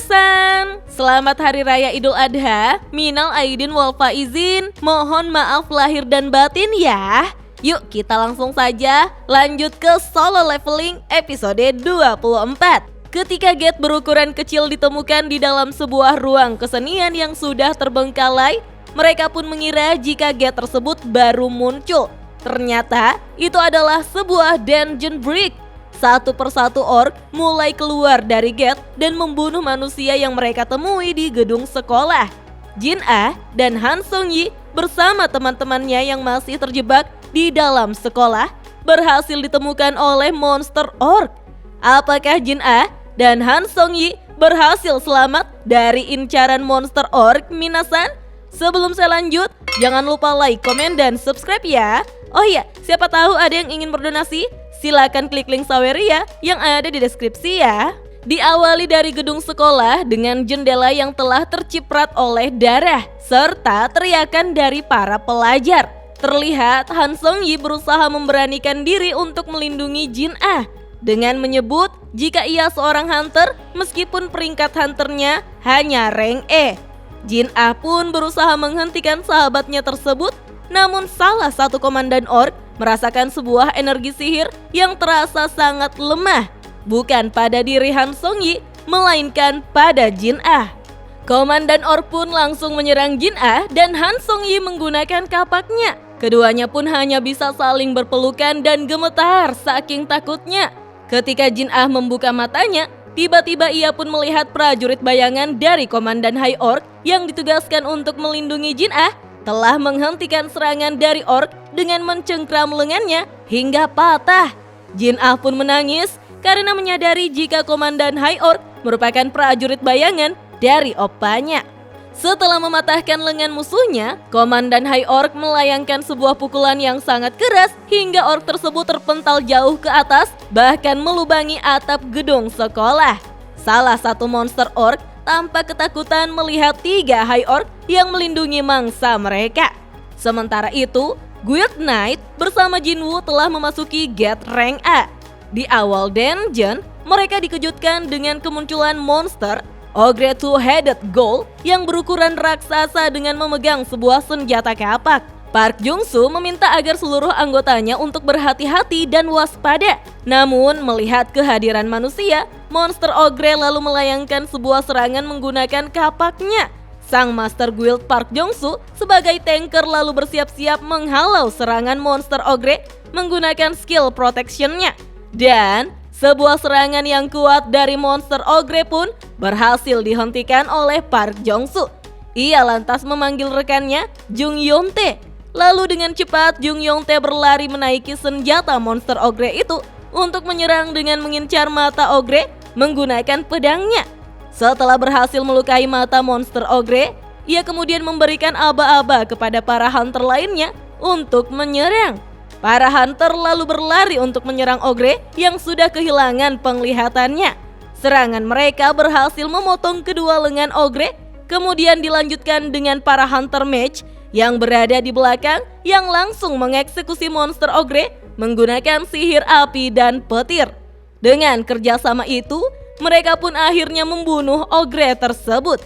Minasan, selamat Hari Raya Idul Adha. Minal aidin wal faizin. Mohon maaf lahir dan batin ya. Yuk kita langsung saja lanjut ke solo leveling episode 24. Ketika gate berukuran kecil ditemukan di dalam sebuah ruang kesenian yang sudah terbengkalai, mereka pun mengira jika gate tersebut baru muncul. Ternyata itu adalah sebuah dungeon brick. Satu persatu orc mulai keluar dari gate dan membunuh manusia yang mereka temui di gedung sekolah. Jin-ah dan Han Sung-yi bersama teman-temannya yang masih terjebak di dalam sekolah berhasil ditemukan oleh monster orc. Apakah Jin-ah dan Han Sung-yi berhasil selamat dari incaran monster orc, Minasan? Sebelum saya lanjut, jangan lupa like, komen, dan subscribe ya. Oh iya, siapa tahu ada yang ingin berdonasi? Silakan klik link Saweria yang ada di deskripsi ya. Diawali dari gedung sekolah dengan jendela yang telah terciprat oleh darah serta teriakan dari para pelajar. Terlihat Han Sung-yi berusaha memberanikan diri untuk melindungi Jin-ah dengan menyebut jika ia seorang hunter meskipun peringkat hunternya hanya rank E. Jin-ah pun berusaha menghentikan sahabatnya tersebut, namun salah satu komandan orc merasakan sebuah energi sihir yang terasa sangat lemah, bukan pada diri Han Sung-yi, melainkan pada Jin-ah. Komandan orc pun langsung menyerang Jin-ah dan Han Sung-yi menggunakan kapaknya. Keduanya pun hanya bisa saling berpelukan dan gemetar saking takutnya. Ketika Jin-ah membuka matanya, tiba-tiba ia pun melihat prajurit bayangan dari komandan High Orc yang ditugaskan untuk melindungi Jin-ah telah menghentikan serangan dari orc dengan mencengkram lengannya hingga patah. Jin-ah pun menangis karena menyadari jika komandan High Orc merupakan prajurit bayangan dari opanya. Setelah mematahkan lengan musuhnya, komandan High Orc melayangkan sebuah pukulan yang sangat keras hingga orc tersebut terpental jauh ke atas, bahkan melubangi atap gedung sekolah. Salah satu monster orc tampak ketakutan melihat 3 High Orc yang melindungi mangsa mereka. Sementara itu, Guild Knight bersama Jinwoo telah memasuki gate rank A. Di awal dungeon, mereka dikejutkan dengan kemunculan monster Ogre Two-Headed Ghoul yang berukuran raksasa dengan memegang sebuah senjata kapak. Park Jung-soo meminta agar seluruh anggotanya untuk berhati-hati dan waspada. Namun, melihat kehadiran manusia, monster Ogre lalu melayangkan sebuah serangan menggunakan kapaknya. Sang Master Guild Park Jung-soo sebagai tanker lalu bersiap-siap menghalau serangan monster Ogre menggunakan skill protection-nya. Dan sebuah serangan yang kuat dari monster Ogre pun berhasil dihentikan oleh Park Jung-soo. Ia lantas memanggil rekannya Jung Yong-tae. Lalu dengan cepat Jung Yong-tae berlari menaiki senjata monster Ogre itu untuk menyerang dengan mengincar mata Ogre menggunakan pedangnya. Setelah berhasil melukai mata monster Ogre, ia kemudian memberikan aba-aba kepada para hunter lainnya untuk menyerang. Para hunter lalu berlari untuk menyerang Ogre yang sudah kehilangan penglihatannya. Serangan mereka berhasil memotong kedua lengan Ogre, kemudian dilanjutkan dengan para hunter mage yang berada di belakang yang langsung mengeksekusi monster Ogre menggunakan sihir api dan petir. Dengan kerjasama itu, mereka pun akhirnya membunuh Ogre tersebut.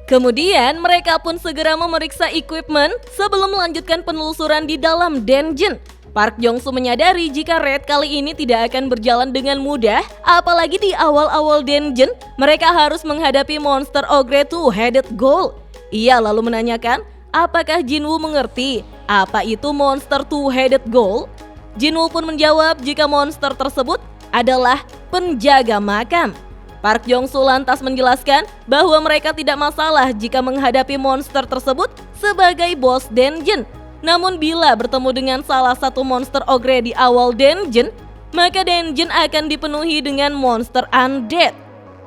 Kemudian mereka pun segera memeriksa equipment sebelum melanjutkan penelusuran di dalam dungeon. Park Jung-soo menyadari jika raid kali ini tidak akan berjalan dengan mudah, apalagi di awal-awal dungeon mereka harus menghadapi monster Ogre Two-Headed Ghoul. Ia lalu menanyakan, apakah Jinwoo mengerti apa itu monster Two-Headed Ghoul? Jinwoo pun menjawab jika monster tersebut adalah penjaga makam. Park Jung-soo lantas menjelaskan bahwa mereka tidak masalah jika menghadapi monster tersebut sebagai boss dungeon. Namun bila bertemu dengan salah satu monster Ogre di awal dungeon, maka dungeon akan dipenuhi dengan monster undead.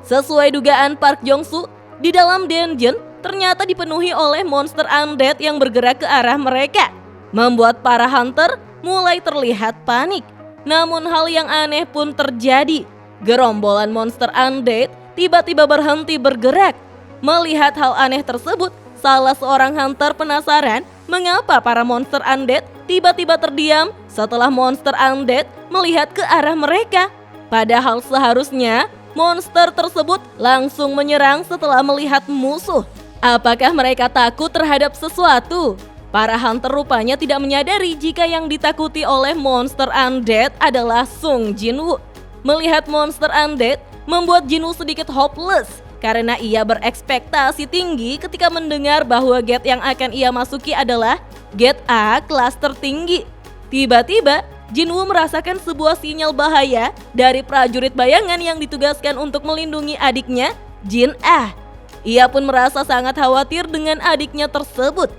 Sesuai dugaan Park Jung-soo, di dalam dungeon ternyata dipenuhi oleh monster undead yang bergerak ke arah mereka, membuat para hunter mulai terlihat panik. Namun hal yang aneh pun terjadi. Gerombolan monster undead tiba-tiba berhenti bergerak. Melihat hal aneh tersebut, salah seorang hunter penasaran mengapa para monster undead tiba-tiba terdiam setelah monster undead melihat ke arah mereka. Padahal seharusnya monster tersebut langsung menyerang setelah melihat musuh. Apakah mereka takut terhadap sesuatu? Para hunter rupanya tidak menyadari jika yang ditakuti oleh monster undead adalah Sung Jinwoo. Melihat monster undead membuat Jinwoo sedikit hopeless karena ia berekspektasi tinggi ketika mendengar bahwa gate yang akan ia masuki adalah gate A kelas tertinggi. Tiba-tiba Jinwoo merasakan sebuah sinyal bahaya dari prajurit bayangan yang ditugaskan untuk melindungi adiknya, Jin Ah. Ia pun merasa sangat khawatir dengan adiknya tersebut.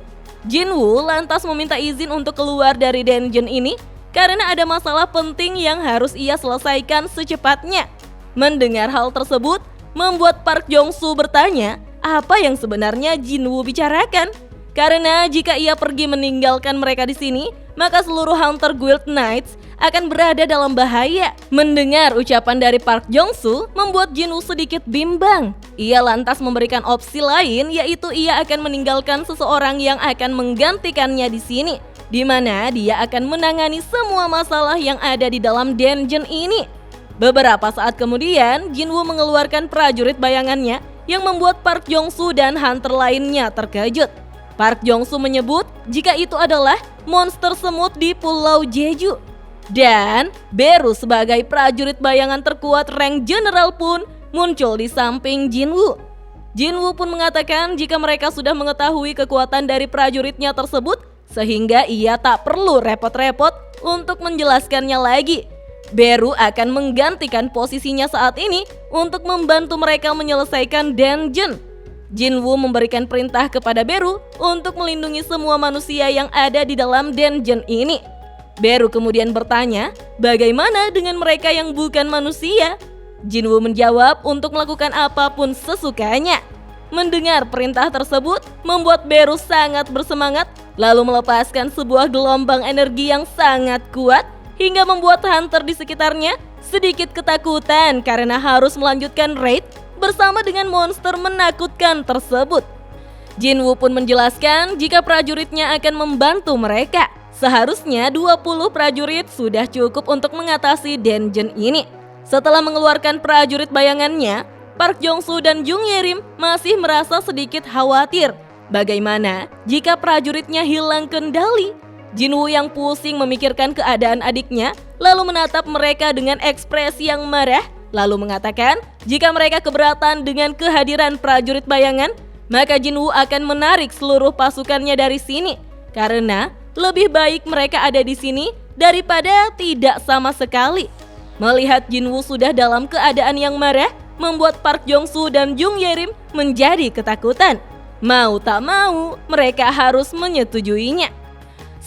Jinwoo lantas meminta izin untuk keluar dari dungeon ini karena ada masalah penting yang harus ia selesaikan secepatnya. Mendengar hal tersebut membuat Park Jong-soo bertanya apa yang sebenarnya Jinwoo bicarakan. Karena jika ia pergi meninggalkan mereka di sini, maka seluruh Hunter Guild Knights akan berada dalam bahaya. Mendengar ucapan dari Park Jong-soo membuat Jinwoo sedikit bimbang. Ia lantas memberikan opsi lain, yaitu ia akan meninggalkan seseorang yang akan menggantikannya di sini, di mana dia akan menangani semua masalah yang ada di dalam dungeon ini. Beberapa saat kemudian, Jinwoo mengeluarkan prajurit bayangannya yang membuat Park Jong-soo dan hunter lainnya terkejut. Park Jong-soo menyebut jika itu adalah monster semut di Pulau Jeju. Dan Beru sebagai prajurit bayangan terkuat rank general pun muncul di samping Jinwoo. Jinwoo pun mengatakan jika mereka sudah mengetahui kekuatan dari prajuritnya tersebut, sehingga ia tak perlu repot-repot untuk menjelaskannya lagi. Beru akan menggantikan posisinya saat ini untuk membantu mereka menyelesaikan dungeon. Jinwoo memberikan perintah kepada Beru untuk melindungi semua manusia yang ada di dalam dungeon ini. Beru kemudian bertanya, bagaimana dengan mereka yang bukan manusia? Jinwoo menjawab untuk melakukan apapun sesukanya. Mendengar perintah tersebut membuat Beru sangat bersemangat, lalu melepaskan sebuah gelombang energi yang sangat kuat hingga membuat hunter di sekitarnya sedikit ketakutan karena harus melanjutkan raid bersama dengan monster menakutkan tersebut. Jinwoo pun menjelaskan jika prajuritnya akan membantu mereka. Seharusnya 20 prajurit sudah cukup untuk mengatasi dungeon ini. Setelah mengeluarkan prajurit bayangannya, Park Jong-soo dan Jung Ye-rim masih merasa sedikit khawatir. Bagaimana jika prajuritnya hilang kendali? Jinwoo yang pusing memikirkan keadaan adiknya, lalu menatap mereka dengan ekspresi yang marah, lalu mengatakan jika mereka keberatan dengan kehadiran prajurit bayangan, maka Jinwoo akan menarik seluruh pasukannya dari sini. Karena lebih baik mereka ada di sini daripada tidak sama sekali. Melihat Jinwoo sudah dalam keadaan yang marah, membuat Park Jong-soo dan Jung Ye-rim menjadi ketakutan. Mau tak mau, mereka harus menyetujuinya.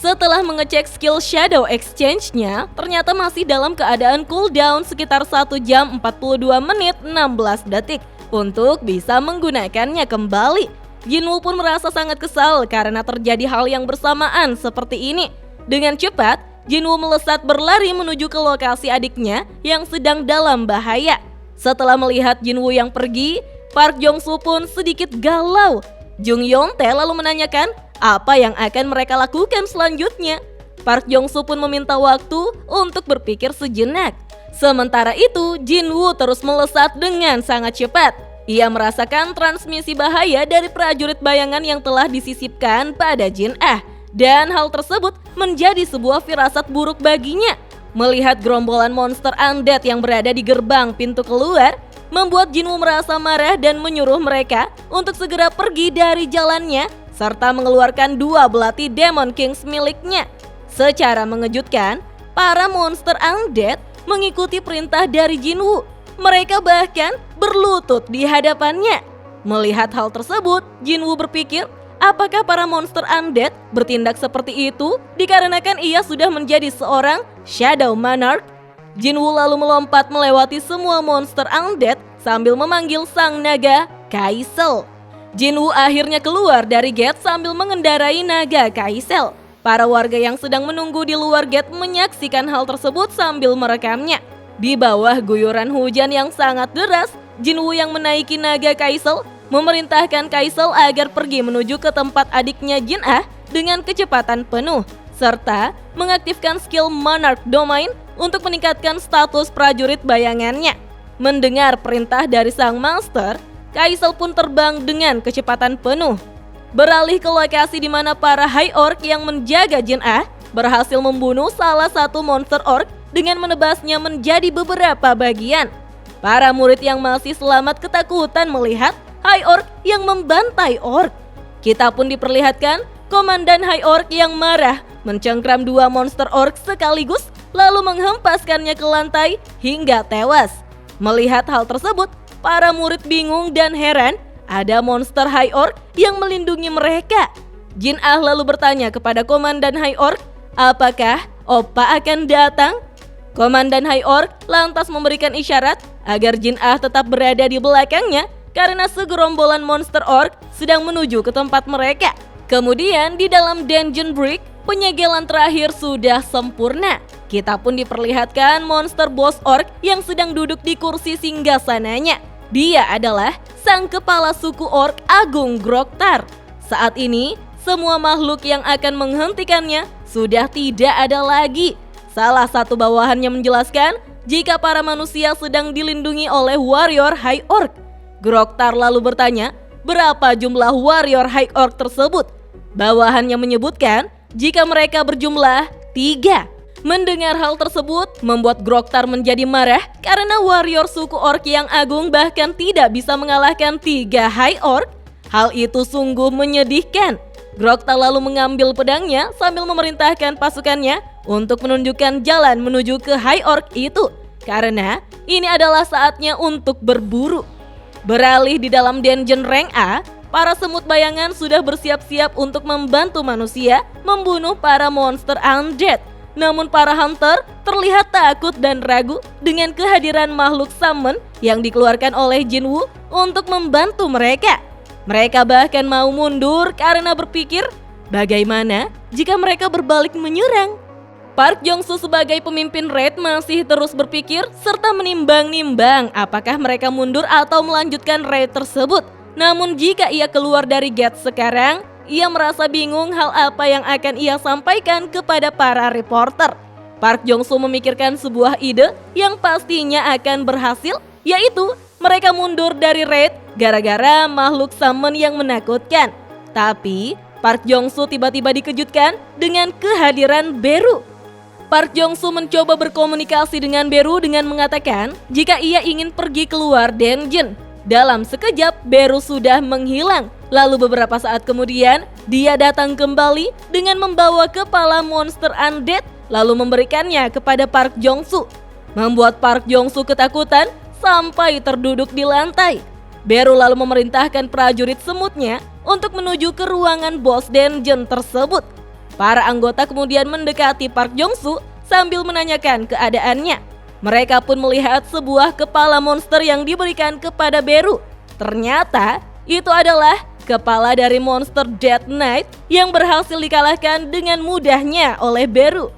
Setelah mengecek skill Shadow Exchange-nya, ternyata masih dalam keadaan cooldown sekitar 1 jam 42 menit 16 detik untuk bisa menggunakannya kembali. Jinwoo pun merasa sangat kesal karena terjadi hal yang bersamaan seperti ini. Dengan cepat, Jinwoo melesat berlari menuju ke lokasi adiknya yang sedang dalam bahaya. Setelah melihat Jinwoo yang pergi, Park Jong-soo pun sedikit galau. Jung Yeon-tae lalu menanyakan apa yang akan mereka lakukan selanjutnya. Park Jong-soo pun meminta waktu untuk berpikir sejenak. Sementara itu, Jinwoo terus melesat dengan sangat cepat. Ia merasakan transmisi bahaya dari prajurit bayangan yang telah disisipkan pada Jin Ah. Dan hal tersebut menjadi sebuah firasat buruk baginya. Melihat gerombolan monster undead yang berada di gerbang pintu keluar, membuat Jinwoo merasa marah dan menyuruh mereka untuk segera pergi dari jalannya serta mengeluarkan 2 belati Demon Kings miliknya. Secara mengejutkan, para monster undead mengikuti perintah dari Jinwoo. Mereka bahkan berlutut di hadapannya. Melihat hal tersebut, Jinwoo berpikir, apakah para monster undead bertindak seperti itu dikarenakan ia sudah menjadi seorang Shadow Monarch? Jinwoo lalu melompat melewati semua monster undead sambil memanggil sang naga Kaisel. Jinwoo akhirnya keluar dari gate sambil mengendarai naga Kaisel. Para warga yang sedang menunggu di luar gate menyaksikan hal tersebut sambil merekamnya. Di bawah guyuran hujan yang sangat deras, Jinwoo yang menaiki naga Kaisel memerintahkan Kaisel agar pergi menuju ke tempat adiknya Jin Ah dengan kecepatan penuh, serta mengaktifkan skill Monarch Domain untuk meningkatkan status prajurit bayangannya. Mendengar perintah dari sang master, Kaisel pun terbang dengan kecepatan penuh. Beralih ke lokasi di mana para High Orc yang menjaga Jin-Ah berhasil membunuh salah satu monster orc dengan menebasnya menjadi beberapa bagian. Para murid yang masih selamat ketakutan melihat High Orc yang membantai orc. Kita pun diperlihatkan komandan High Orc yang marah mencengkram dua monster orc sekaligus lalu menghempaskannya ke lantai hingga tewas. Melihat hal tersebut, para murid bingung dan heran. Ada monster High Orc yang melindungi mereka. Jin-Ah lalu bertanya kepada komandan High Orc, apakah Oppa akan datang? Komandan High Orc lantas memberikan isyarat agar Jin-Ah tetap berada di belakangnya karena segerombolan monster orc sedang menuju ke tempat mereka. Kemudian di dalam Dungeon Brick, penyegelan terakhir sudah sempurna. Kita pun diperlihatkan monster boss orc yang sedang duduk di kursi singgasananya. Dia adalah sang kepala suku orc Agung Groktar. Saat ini, semua makhluk yang akan menghentikannya sudah tidak ada lagi. Salah satu bawahannya menjelaskan jika para manusia sedang dilindungi oleh warrior High Orc. Groktar lalu bertanya, berapa jumlah warrior High Orc tersebut? Bawahannya menyebutkan jika mereka berjumlah 3. Mendengar hal tersebut membuat Groktar menjadi marah karena warrior suku orc yang agung bahkan tidak bisa mengalahkan 3 High Orc. Hal itu sungguh menyedihkan. Groktar lalu mengambil pedangnya sambil memerintahkan pasukannya untuk menunjukkan jalan menuju ke High Orc itu karena ini adalah saatnya untuk berburu. Beralih di dalam dungeon rank A, para semut bayangan sudah bersiap-siap untuk membantu manusia membunuh para monster undead. Namun para hunter terlihat takut dan ragu dengan kehadiran makhluk summon yang dikeluarkan oleh Jinwoo untuk membantu mereka. Mereka bahkan mau mundur karena berpikir bagaimana jika mereka berbalik menyerang. Park Jong-soo sebagai pemimpin raid masih terus berpikir serta menimbang-nimbang apakah mereka mundur atau melanjutkan raid tersebut. Namun jika ia keluar dari gate sekarang, ia merasa bingung hal apa yang akan ia sampaikan kepada para reporter. Park Jong-soo memikirkan sebuah ide yang pastinya akan berhasil, yaitu mereka mundur dari raid gara-gara makhluk summon yang menakutkan. Tapi Park Jong-soo tiba-tiba dikejutkan dengan kehadiran Beru. Park Jong-soo mencoba berkomunikasi dengan Beru dengan mengatakan jika ia ingin pergi keluar dungeon. Dalam sekejap, Beru sudah menghilang. Lalu beberapa saat kemudian, dia datang kembali dengan membawa kepala monster undead lalu memberikannya kepada Park Jong-soo. Membuat Park Jong-soo ketakutan sampai terduduk di lantai. Beru lalu memerintahkan prajurit semutnya untuk menuju ke ruangan boss dungeon tersebut. Para anggota kemudian mendekati Park Jong-soo sambil menanyakan keadaannya. Mereka pun melihat sebuah kepala monster yang diberikan kepada Beru. Ternyata itu adalah kepala dari monster Death Knight yang berhasil dikalahkan dengan mudahnya oleh Beru.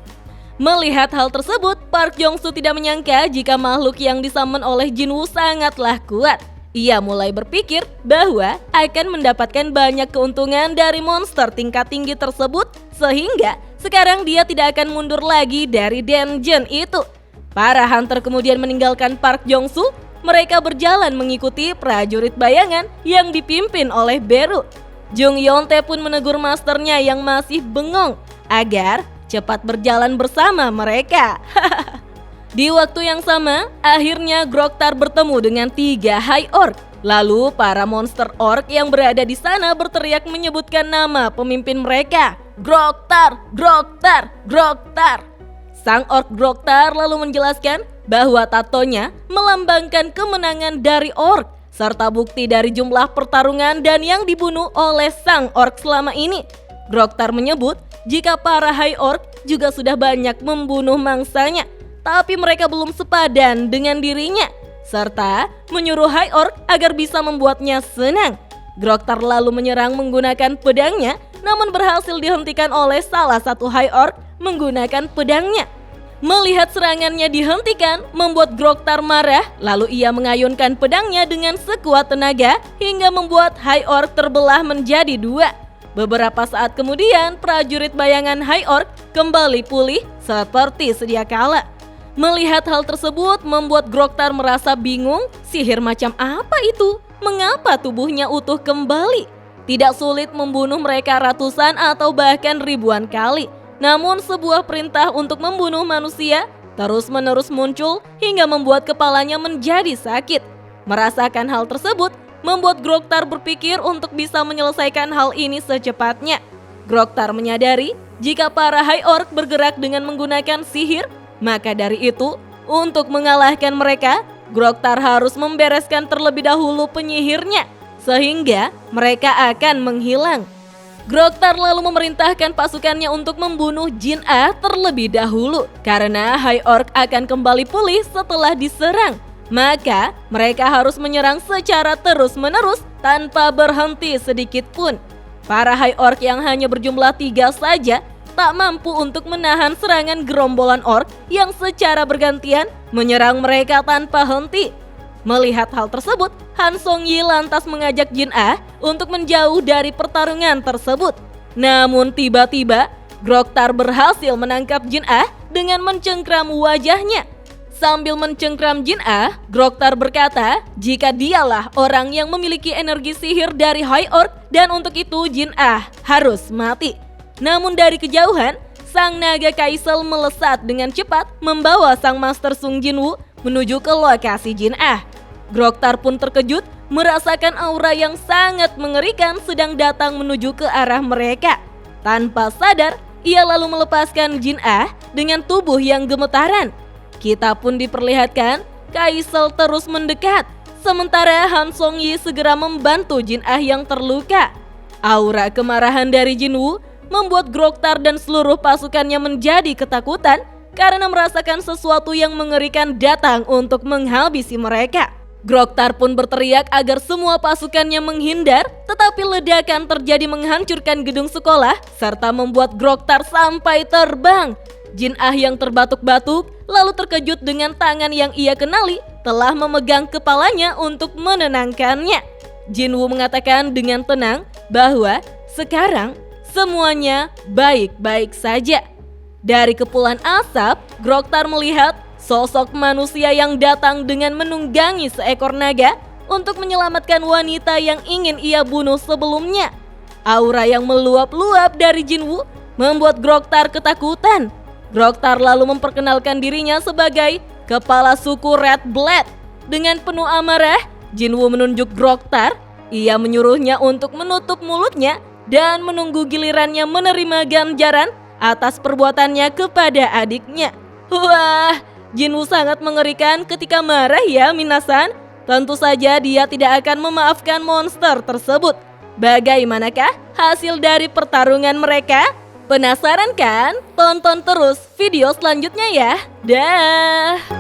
Melihat hal tersebut, Park Jong-soo tidak menyangka jika makhluk yang disummon oleh Jinwoo sangatlah kuat. Ia mulai berpikir bahwa akan mendapatkan banyak keuntungan dari monster tingkat tinggi tersebut sehingga sekarang dia tidak akan mundur lagi dari dungeon itu. Para hunter kemudian meninggalkan Park Jong-soo. Mereka berjalan mengikuti prajurit bayangan yang dipimpin oleh Beru. Jung Yontae pun menegur masternya yang masih bengong agar cepat berjalan bersama mereka. Di waktu yang sama, akhirnya Groktar bertemu dengan 3 High Orc. Lalu para monster orc yang berada di sana berteriak menyebutkan nama pemimpin mereka. Groktar, Groktar, Groktar. Sang orc Groktar lalu menjelaskan bahwa tatonya melambangkan kemenangan dari orc serta bukti dari jumlah pertarungan dan yang dibunuh oleh sang orc selama ini. Groktar menyebut jika para High Orc juga sudah banyak membunuh mangsanya, tapi mereka belum sepadan dengan dirinya, serta menyuruh High Orc agar bisa membuatnya senang. Groktar lalu menyerang menggunakan pedangnya, namun berhasil dihentikan oleh salah satu High Orc menggunakan pedangnya. Melihat serangannya dihentikan, membuat Groktar marah, lalu ia mengayunkan pedangnya dengan sekuat tenaga hingga membuat High Orc terbelah menjadi 2. Beberapa saat kemudian, prajurit bayangan High Orc kembali pulih seperti sedia kala. Melihat hal tersebut membuat Groktar merasa bingung, sihir macam apa itu? Mengapa tubuhnya utuh kembali? Tidak sulit membunuh mereka ratusan atau bahkan ribuan kali. Namun sebuah perintah untuk membunuh manusia terus-menerus muncul hingga membuat kepalanya menjadi sakit. Merasakan hal tersebut membuat Groktar berpikir untuk bisa menyelesaikan hal ini secepatnya. Groktar menyadari jika para High Orc bergerak dengan menggunakan sihir, maka dari itu, untuk mengalahkan mereka, Groktar harus membereskan terlebih dahulu penyihirnya, sehingga mereka akan menghilang. Groktar lalu memerintahkan pasukannya untuk membunuh Jin-Ah terlebih dahulu, karena High Orc akan kembali pulih setelah diserang. Maka, mereka harus menyerang secara terus-menerus tanpa berhenti sedikit pun. Para High Orc yang hanya berjumlah 3 saja tak mampu untuk menahan serangan gerombolan orc yang secara bergantian menyerang mereka tanpa henti. Melihat hal tersebut, Han Song-yi lantas mengajak Jin-Ah untuk menjauh dari pertarungan tersebut. Namun tiba-tiba, Groktar berhasil menangkap Jin-Ah dengan mencengkram wajahnya. Sambil mencengkram Jin-Ah, Groktar berkata jika dialah orang yang memiliki energi sihir dari High Orc dan untuk itu Jin-Ah harus mati. Namun dari kejauhan, sang naga Kaisel melesat dengan cepat membawa sang Master Sung Jinwoo menuju ke lokasi Jin-Ah. Groktar pun terkejut merasakan aura yang sangat mengerikan sedang datang menuju ke arah mereka. Tanpa sadar, ia lalu melepaskan Jin-Ah dengan tubuh yang gemetaran. Kita pun diperlihatkan Kaisel terus mendekat, sementara Han Song-yi segera membantu Jin-Ah yang terluka. Aura kemarahan dari Jinwoo membuat Groktar dan seluruh pasukannya menjadi ketakutan karena merasakan sesuatu yang mengerikan datang untuk menghabisi mereka. Groktar pun berteriak agar semua pasukannya menghindar, tetapi ledakan terjadi menghancurkan gedung sekolah serta membuat Groktar sampai terbang. Jin-Ah yang terbatuk-batuk lalu terkejut dengan tangan yang ia kenali telah memegang kepalanya untuk menenangkannya. Jinwoo mengatakan dengan tenang bahwa sekarang semuanya baik-baik saja. Dari kepulan asap, Groktar melihat sosok manusia yang datang dengan menunggangi seekor naga untuk menyelamatkan wanita yang ingin ia bunuh sebelumnya. Aura yang meluap-luap dari Jinwoo membuat Groktar ketakutan. Groktar lalu memperkenalkan dirinya sebagai kepala suku Red Blood. Dengan penuh amarah, Jinwoo menunjuk Groktar. Ia menyuruhnya untuk menutup mulutnya dan menunggu gilirannya menerima ganjaran atas perbuatannya kepada adiknya. Wah, Jinwoo sangat mengerikan ketika marah ya minasan. Tentu saja dia tidak akan memaafkan monster tersebut. Bagaimanakah hasil dari pertarungan mereka? Penasaran kan? Tonton terus video selanjutnya ya. Dah.